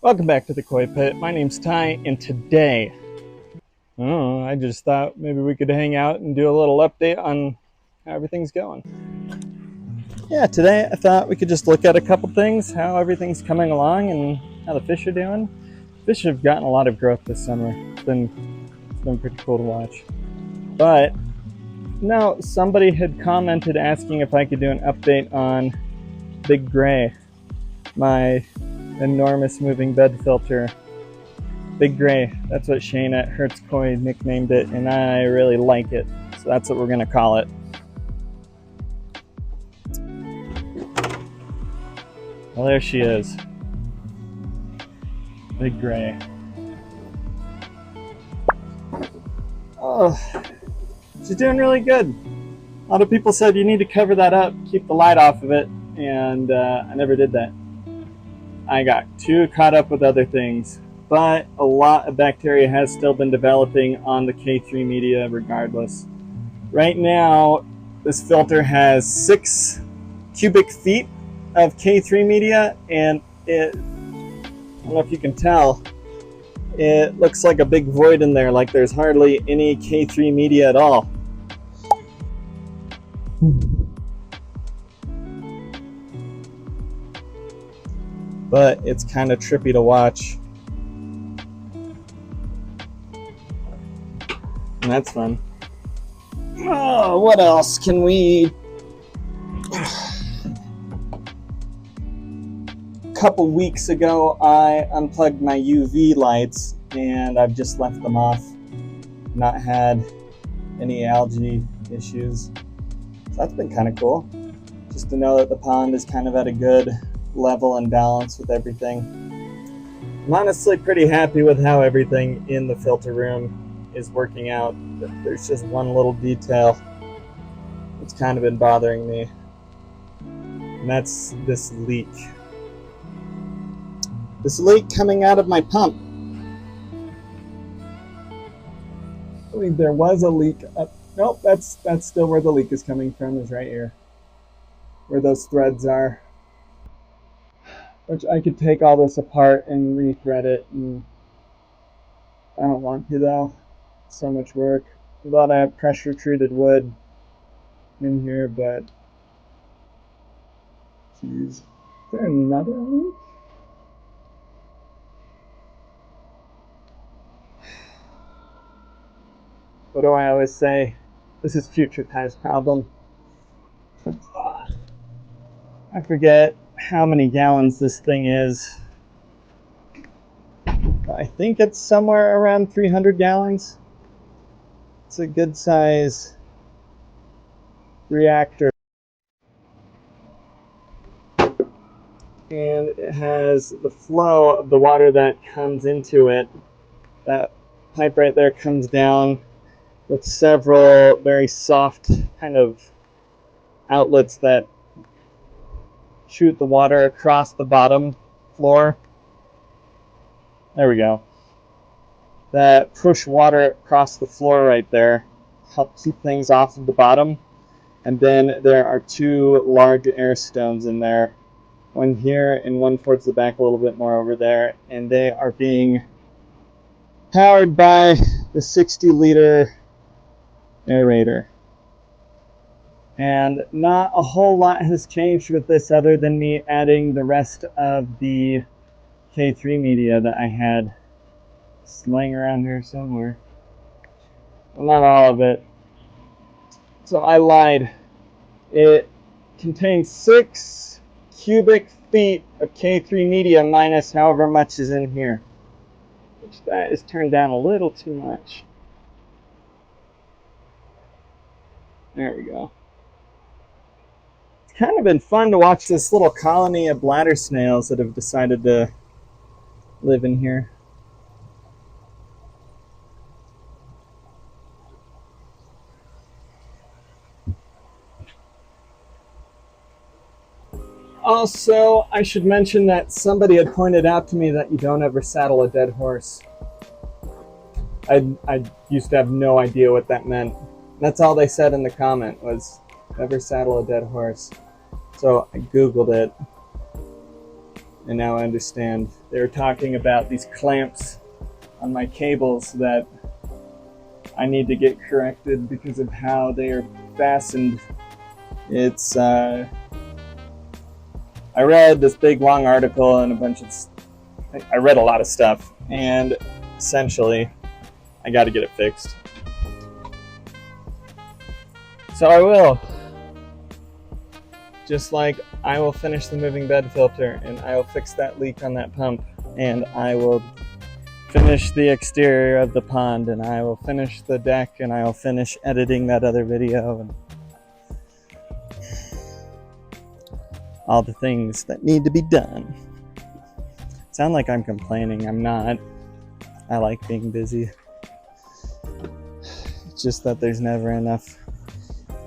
Welcome back to the Koi Pit. My name's Ty, and today, I just thought maybe we could hang out and do a little update on how everything's going. Yeah, today I thought we could just look at a couple things, how everything's coming along and how the fish are doing. Fish have gotten a lot of growth this summer. It's been pretty cool to watch. But now somebody had commented asking if I could do an update on Big Gray, my enormous moving bed filter. Big Gray, that's what Shane at Hertz Koi nicknamed it, and I really like it, so that's what we're gonna call it. Well, there she is, Big Gray. Oh, she's doing really good. A lot of people said you need to cover that up, keep the light off of it, and I never did that. I got too caught up with other things, but a lot of bacteria has still been developing on the K3 media regardless. Right now, this filter has 6 cubic feet of K3 media, and I don't know if you can tell, it looks like a big void in there, like there's hardly any K3 media at all. But it's kind of trippy to watch. And that's fun. Oh, what else can we... A couple weeks ago, I unplugged my UV lights, and I've just left them off. Not had any algae issues. So that's been kind of cool. Just to know that the pond is kind of at a good level and balance with everything. I'm honestly pretty happy with how everything in the filter room is working out. But there's just one little detail that's kind of been bothering me, and that's this leak. This leak coming out of my pump. I believe there was a leak up. Nope, that's still where the leak is coming from, is right here, where those threads are. Which I could take all this apart and rethread it, and I don't want to though. So much work. I thought I have pressure treated wood in here, but jeez. Is there another leak? What do I always say? This is future Ty's problem. I forget how many gallons this thing is. I think it's somewhere around 300 gallons. It's a good size reactor. And it has the flow of the water that comes into it. That pipe right there comes down with several very soft kind of outlets that shoot the water across the bottom floor. There we go. That push water across the floor right there, help keep things off of the bottom. And then there are 2 large air stones in there, one here and one towards the back a little bit more over there, and they are being powered by the 60-liter aerator. And not a whole lot has changed with this other than me adding the rest of the K3 media that I had laying around here somewhere. Well, not all of it. So I lied. It contains 6 cubic feet of K3 media minus however much is in here. Which that is turned down a little too much. There we go. It's kind of been fun to watch this little colony of bladder snails that have decided to live in here. Also, I should mention that somebody had pointed out to me that you don't ever saddle a dead horse. I used to have no idea what that meant. That's all they said in the comment was, never saddle a dead horse. So I Googled it. And now I understand. They were talking about these clamps on my cables that I need to get corrected because of how they are fastened. It's, I read this big long article and I read a lot of stuff, and essentially I got to get it fixed. So I will. Just like I will finish the moving bed filter, and I will fix that leak on that pump, and I will finish the exterior of the pond, and I will finish the deck, and I will finish editing that other video, and all the things that need to be done. Sound like I'm complaining. I'm not. I like being busy. It's just that there's never enough.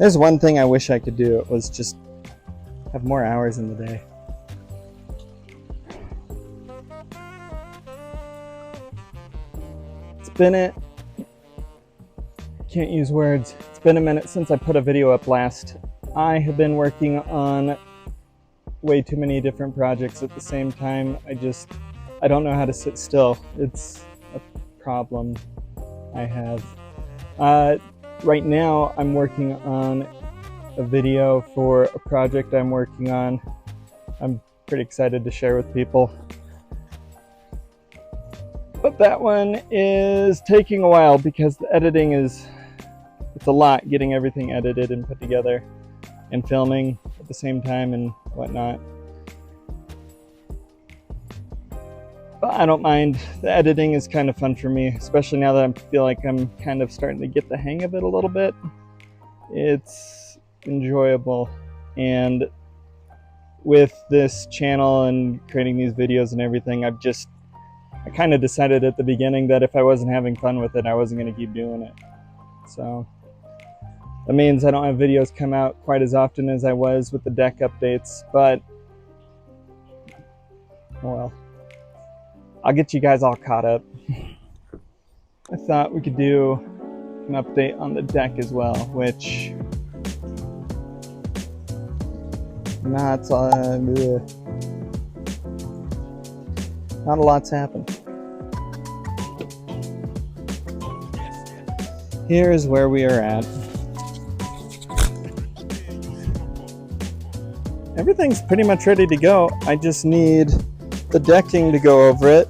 There's one thing I wish I could do. It was just have more hours in the day. Can't use words. It's been a minute since I put a video up last. I have been working on way too many different projects at the same time. I don't know how to sit still. It's a problem I have. Right now I'm working on a video for a project I'm working on. I'm pretty excited to share with people. But that one is taking a while because the editing it's a lot, getting everything edited and put together and filming at the same time and whatnot. But I don't mind. The editing is kind of fun for me, especially now that I feel like I'm kind of starting to get the hang of it a little bit. It's enjoyable, and with this channel and creating these videos and everything, I kind of decided at the beginning that if I wasn't having fun with it, I wasn't going to keep doing it. So that means I don't have videos come out quite as often as I was with the deck updates, but well, I'll get you guys all caught up. I thought we could do an update on the deck as well, which not a lot's happened. Here's where we are at. Everything's pretty much ready to go. I just need the decking to go over it.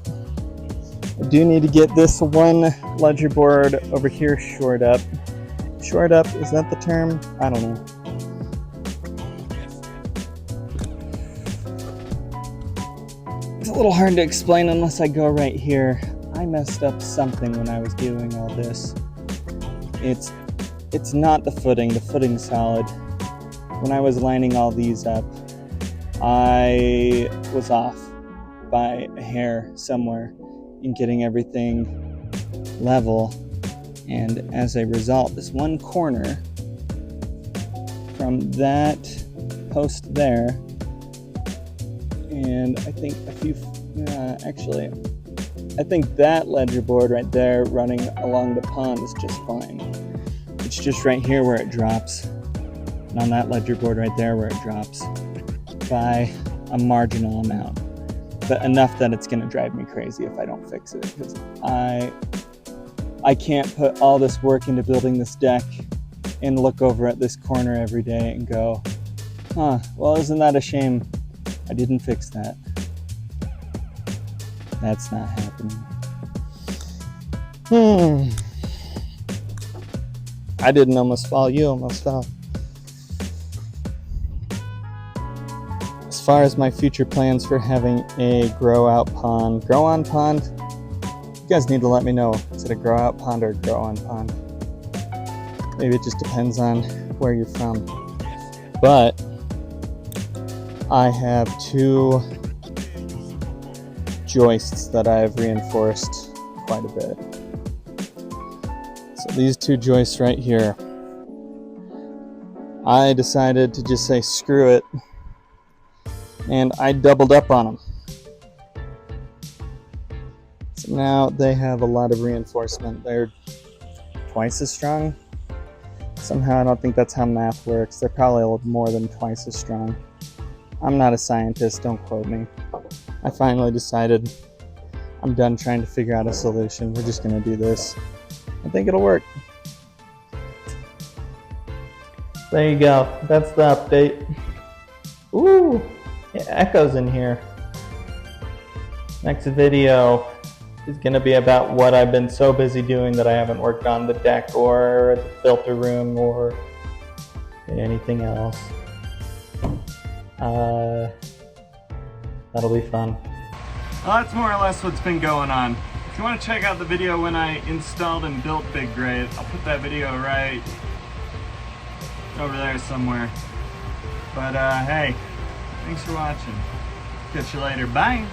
I do need to get this one ledger board over here shored up. Shored up, is that the term? I don't know. It's a little hard to explain unless I go right here. I messed up something when I was doing all this. It's not the footing. The footing's solid. When I was lining all these up, I was off by a hair somewhere in getting everything level, and as a result, this one corner from that post there, and I think I think that ledger board right there running along the pond is just fine. It's just right here where it drops, and on that ledger board right there where it drops by a marginal amount, but enough that it's going to drive me crazy if I don't fix it, because I can't put all this work into building this deck and look over at this corner every day and go, well, isn't that a shame I didn't fix that. That's not happening. I didn't almost fall, you almost fell. As far as my future plans for having a grow-on pond, you guys need to let me know. Is it a grow-out pond or a grow-on pond? Maybe it just depends on where you're from. But I have two joists that I've reinforced quite a bit. So these two joists right here, I decided to just say screw it, and I doubled up on them. So now they have a lot of reinforcement. They're twice as strong. Somehow I don't think that's how math works. They're probably a little more than twice as strong. I'm not a scientist, don't quote me. I finally decided I'm done trying to figure out a solution. We're just gonna do this. I think it'll work. There you go. That's the update. Ooh, it echoes in here. Next video is gonna be about what I've been so busy doing that I haven't worked on the deck or the filter room or anything else. That'll be fun. Well, that's more or less what's been going on. If you want to check out the video when I installed and built Big Gray, I'll put that video right over there somewhere. But hey, thanks for watching. Catch you later. Bye.